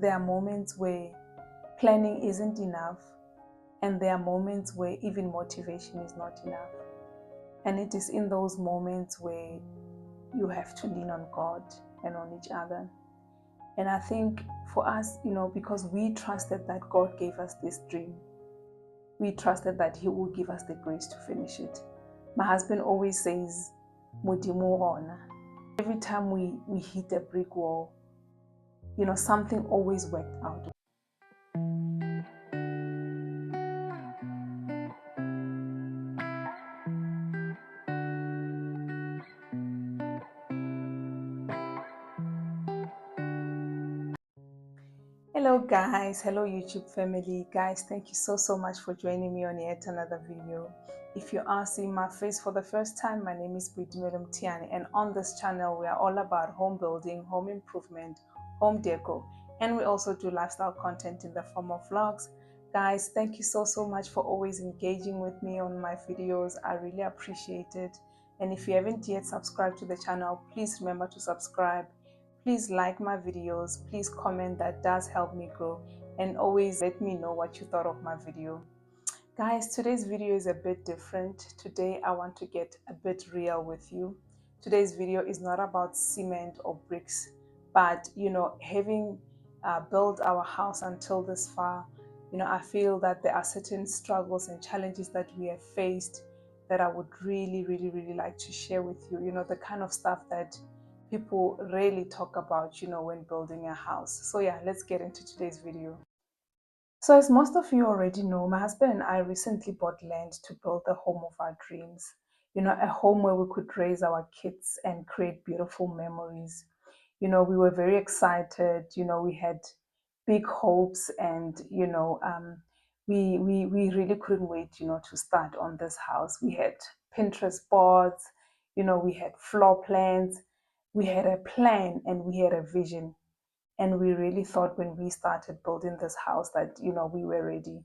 there are moments where planning isn't enough, and there are moments where even motivation is not enough. And it is in those moments where you have to lean on God and on each other. And I think for us, because we trusted that God gave us this dream, we trusted that He will give us the grace to finish it. My husband always says, "Modimo ona." Every time we hit a brick wall, something always worked out. Hello guys, hello YouTube family. Guys, thank you so much for joining me on yet another video. If you are seeing my face for the first time, my name is Buitumelo Mtiani, and on this channel we are all about home building, home improvement, home deco, and we also do lifestyle content in the form of vlogs. Guys, thank you so much for always engaging with me on my videos. I really appreciate it. And if you haven't yet subscribed to the channel, please remember to subscribe. Please like my videos, please comment, that does help me grow, and always let me know what you thought of my video. Guys, today's video is a bit different. Today I want to get a bit real with you. Today's video is not about cement or bricks, but having built our house until this far, I feel that there are certain struggles and challenges that we have faced that I would really like to share with you. The kind of stuff that people rarely talk about, when building a house. So yeah, let's get into today's video. So as most of you already know, my husband and I recently bought land to build the home of our dreams. A home where we could raise our kids and create beautiful memories. We were very excited. We had big hopes, and we really couldn't wait, to start on this house. We had Pinterest boards, we had floor plans. We had a plan and we had a vision, and we really thought when we started building this house that we were ready.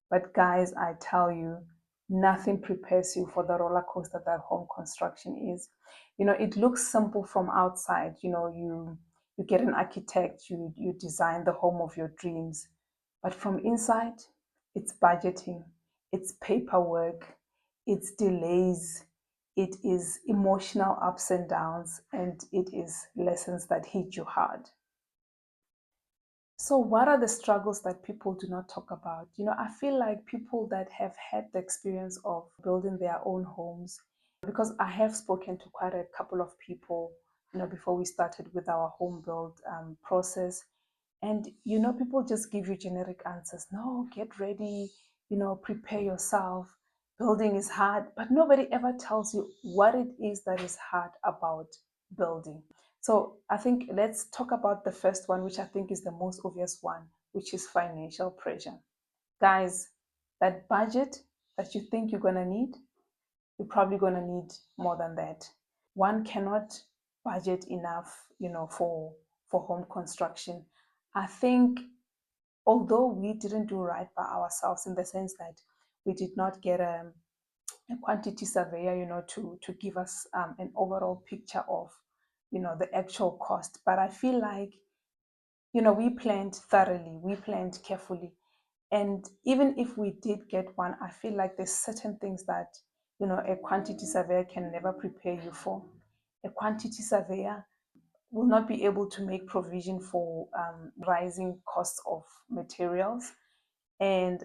But guys, I tell you, nothing prepares you for the roller coaster that home construction is. It looks simple from outside. You get an architect, you design the home of your dreams, but from inside, it's budgeting, it's paperwork, it's delays, it is emotional ups and downs, and it is lessons that hit you hard. So what are the struggles that people do not talk about? I feel like people that have had the experience of building their own homes, because I have spoken to quite a couple of people, before we started with our home build process. And, people just give you generic answers. No, get ready, prepare yourself. Building is hard, but nobody ever tells you what it is that is hard about building. So I think let's talk about the first one, which I think is the most obvious one, which is financial pressure. Guys, that budget that you think you're going to need, you're probably going to need more than that. One cannot budget enough, for home construction. I think although we didn't do right by ourselves, in the sense that we did not get a quantity surveyor, to give us an overall picture of, the actual cost. But I feel like, we planned thoroughly, we planned carefully. And even if we did get one, I feel like there's certain things that, a quantity surveyor can never prepare you for. A quantity surveyor will not be able to make provision for rising costs of materials, and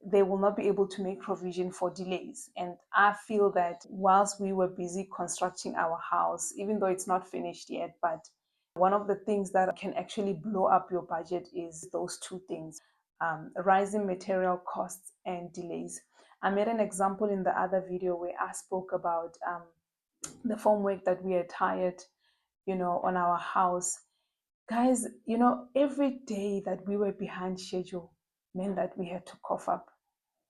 they will not be able to make provision for delays. And I feel that whilst we were busy constructing our house, even though it's not finished yet, but one of the things that can actually blow up your budget is those two things: rising material costs and delays. I made an example in the other video where I spoke about the formwork that we had hired, on our house. Guys, every day that we were behind schedule meant that we had to cough up.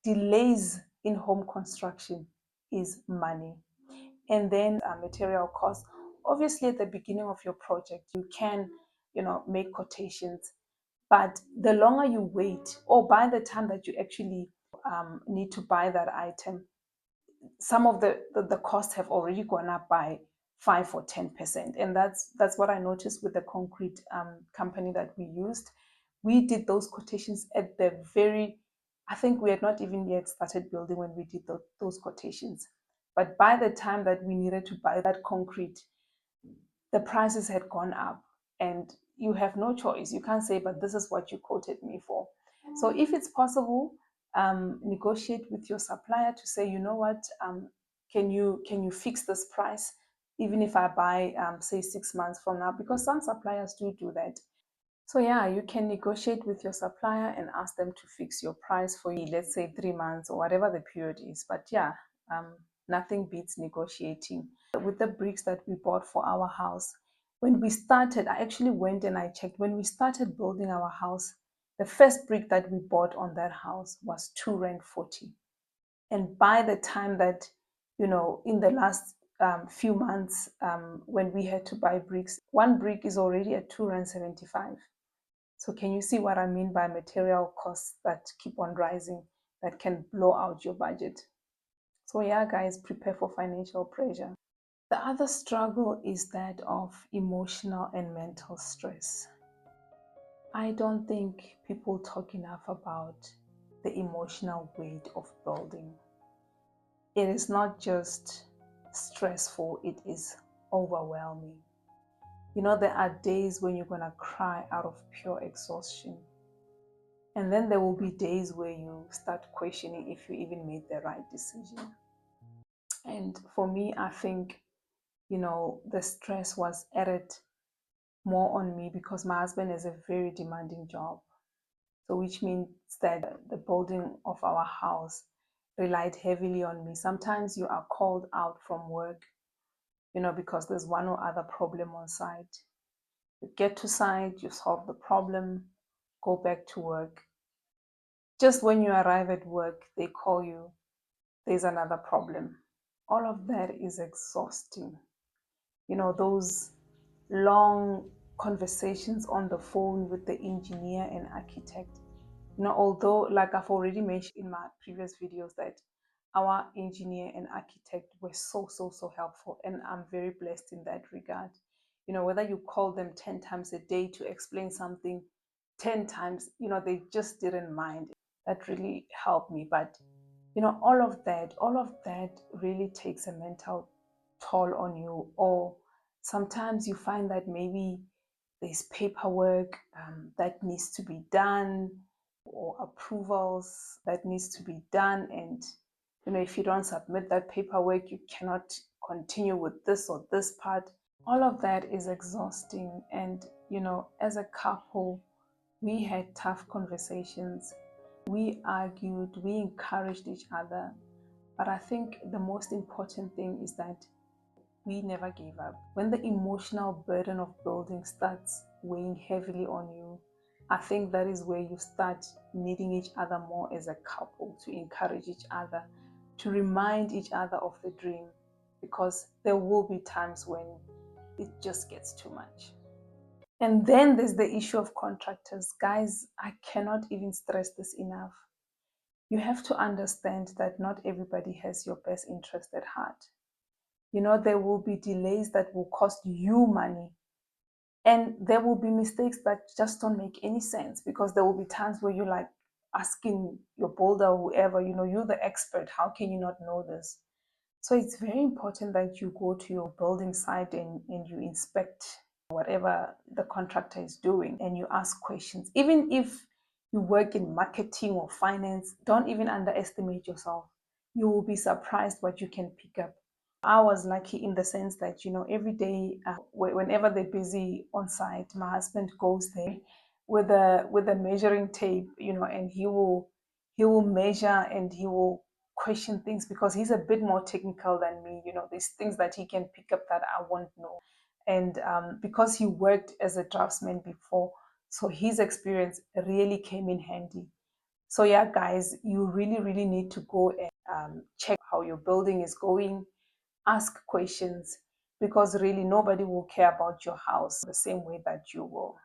Delays in home construction is money. And then material costs. Obviously, at the beginning of your project, you can, make quotations. But the longer you wait, or by the time that you actually need to buy that item, some of the costs have already gone up by 5 or 10%. And that's what I noticed with the concrete company that we used. We did those quotations at the very, I think we had not even yet started building when we did those quotations. But by the time that we needed to buy that concrete, the prices had gone up, and you have no choice. You can't say, but this is what you quoted me for. So if it's possible, negotiate with your supplier to say, you know what, can you fix this price even if I buy say 6 months from now, because some suppliers do that. So yeah, you can negotiate with your supplier and ask them to fix your price for you, let's say 3 months or whatever the period is. But yeah, nothing beats negotiating. With the bricks that we bought for our house, when we started, I actually went and I checked. When we started building our house, the first brick that we bought on that house was 2 Rand 40. And by the time that, in the last few months, when we had to buy bricks, one brick is already at 2 Rand 75. So can you see what I mean by material costs that keep on rising, that can blow out your budget? So yeah, guys, prepare for financial pressure. The other struggle is that of emotional and mental stress. I don't think people talk enough about the emotional weight of building. It is not just stressful, it is overwhelming. There are days when you're going to cry out of pure exhaustion. And then there will be days where you start questioning if you even made the right decision. And for me, I think, the stress was added more on me because my husband has a very demanding job. So which means that the building of our house relied heavily on me. Sometimes you are called out from work, because there's one or other problem on site. You get to site, you solve the problem, go back to work. Just when you arrive at work, they call you, there's another problem. All of that is exhausting. Those long conversations on the phone with the engineer and architect. Although, like I've already mentioned in my previous videos, that our engineer and architect were so helpful, and I'm very blessed in that regard. Whether you call them 10 times a day to explain something 10 times, they just didn't mind. That really helped me. But all of that really takes a mental toll on you. Or sometimes you find that maybe there's paperwork that needs to be done, or approvals that needs to be done, and if you don't submit that paperwork, you cannot continue with this or this part. All of that is exhausting. And as a couple, we had tough conversations, we argued, we encouraged each other. But I think the most important thing is that we never gave up. When the emotional burden of building starts weighing heavily on you, I think that is where you start needing each other more as a couple, to encourage each other, to remind each other of the dream, because there will be times when it just gets too much. And then there's the issue of contractors. Guys, I cannot even stress this enough. You have to understand that not everybody has your best interest at heart. There will be delays that will cost you money. And there will be mistakes that just don't make any sense, because there will be times where you're like asking your builder, whoever, you're the expert. How can you not know this? So it's very important that you go to your building site and you inspect whatever the contractor is doing, and you ask questions. Even if you work in marketing or finance, don't even underestimate yourself. You will be surprised what you can pick up. I was lucky in the sense that, every day, whenever they're busy on site, my husband goes there with a measuring tape, and he will measure, and he will question things, because he's a bit more technical than me. There's things that he can pick up that I won't know. And because he worked as a draftsman before, so his experience really came in handy. So yeah, guys, you really need to go and check how your building is going. Ask questions, because really nobody will care about your house the same way that you will.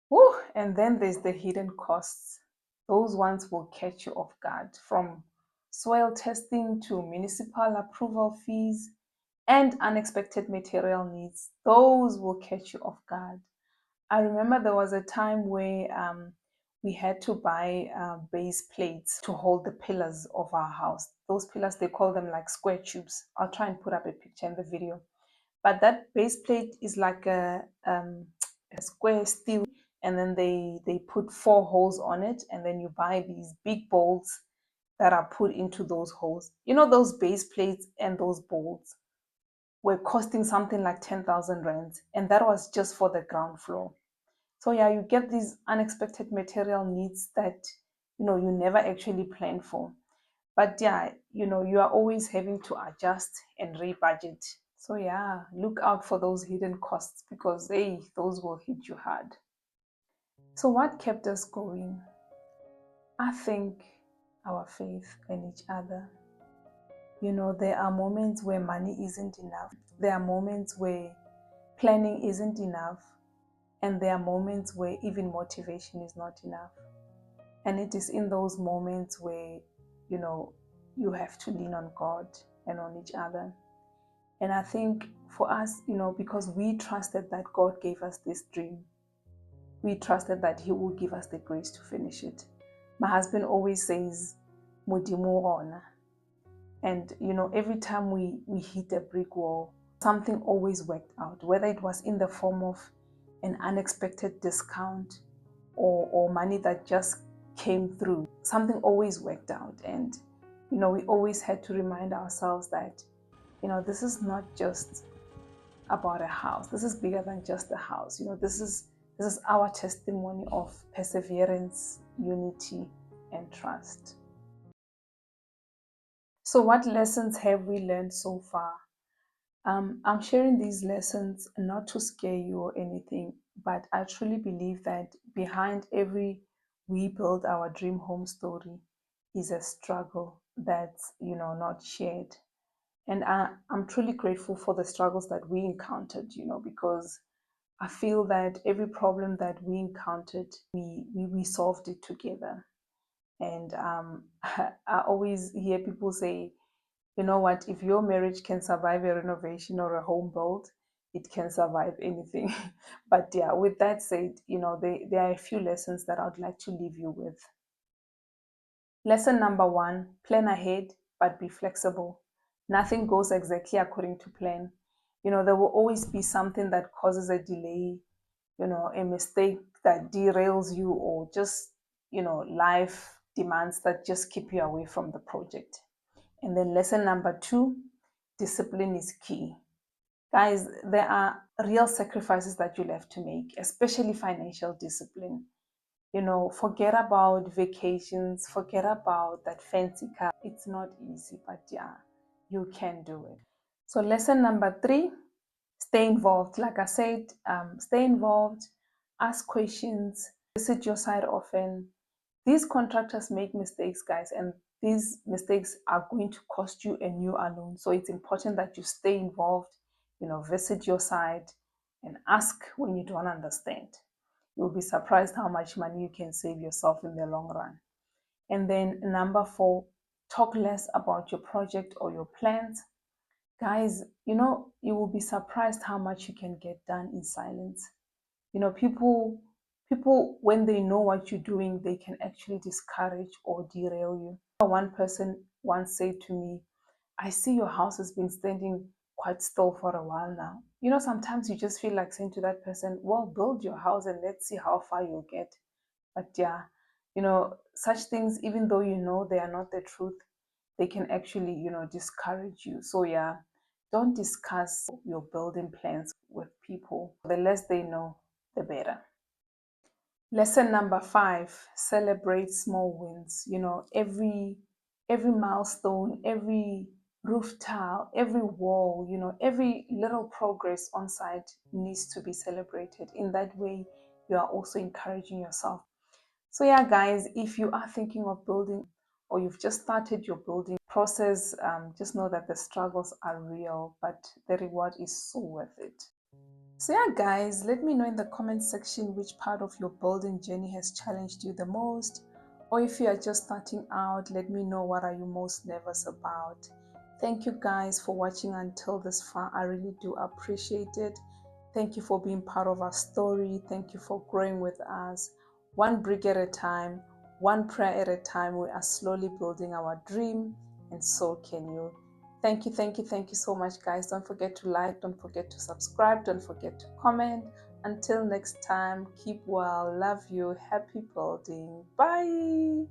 Woo! And then there's the hidden costs. Those ones will catch you off guard, from soil testing to municipal approval fees. and unexpected material needs. Those will catch you off guard. I remember there was a time where we had to buy base plates to hold the pillars of our house. Those pillars, they call them like square tubes. I'll try and put up a picture in the video. But that base plate is like a square steel, and then they put 4 holes on it, and then you buy these big bolts that are put into those holes. You know, those base plates and those bolts were costing something like 10,000 rands, and that was just for the ground floor. So yeah, you get these unexpected material needs that you never actually plan for. But yeah, you are always having to adjust and rebudget. So yeah, look out for those hidden costs, because hey, those will hit you hard. So what kept us going? I think our faith in each other. There are moments where money isn't enough. There are moments where planning isn't enough. And there are moments where even motivation is not enough. And it is in those moments where, you have to lean on God and on each other. And I think for us, because we trusted that God gave us this dream, we trusted that He will give us the grace to finish it. My husband always says, "Modimo rona." And, every time we hit a brick wall, something always worked out, whether it was in the form of an unexpected discount or money that just came through. Something always worked out. And, we always had to remind ourselves that, this is not just about a house. This is bigger than just a house. This is our testimony of perseverance, unity, and trust. So what lessons have we learned so far? I'm sharing these lessons not to scare you or anything, but I truly believe that behind every "we build our dream home" story is a struggle that's not shared. And I'm truly grateful for the struggles that we encountered, because I feel that every problem that we encountered, we solved it together. And I always hear people say, you know what, if your marriage can survive a renovation or a home build, it can survive anything. But yeah, with that said, there are a few lessons that I'd like to leave you with. Lesson number 1, plan ahead, but be flexible. Nothing goes exactly according to plan. There will always be something that causes a delay, a mistake that derails you, or just, life demands that just keep you away from the project. And then lesson number 2, discipline is key. Guys, there are real sacrifices that you'll have to make, especially financial discipline. Forget about vacations, forget about that fancy car. It's not easy, but yeah, you can do it. So lesson number 3, stay involved. Like I said, stay involved, ask questions, visit your site often. These contractors make mistakes, guys, and these mistakes are going to cost you a new alone. So it's important that you stay involved, visit your site and ask when you don't understand. You'll be surprised how much money you can save yourself in the long run. And then number 4, talk less about your project or your plans. Guys, you will be surprised how much you can get done in silence. People, when they know what you're doing, they can actually discourage or derail you. One person once said to me, "I see your house has been standing quite still for a while now." Sometimes you just feel like saying to that person, "Well, build your house and let's see how far you'll get." But yeah, such things, even though they are not the truth, they can actually, discourage you. So yeah, don't discuss your building plans with people. The less they know, the better. Lesson number 5, celebrate small wins. Every milestone, every roof tile, every wall, every little progress on site needs to be celebrated. In that way, you are also encouraging yourself. So yeah, guys, if you are thinking of building or you've just started your building process, just know that the struggles are real, but the reward is so worth it. So yeah, guys, let me know in the comment section which part of your building journey has challenged you the most. Or if you are just starting out, let me know what are you most nervous about. Thank you guys for watching until this far. I really do appreciate it. Thank you for being part of our story. Thank you for growing with us. One brick at a time, one prayer at a time. We are slowly building our dream, and so can you. Thank you, thank you, thank you so much, guys. Don't forget to like, don't forget to subscribe, don't forget to comment. Until next time, keep well. Love you. Happy building. Bye.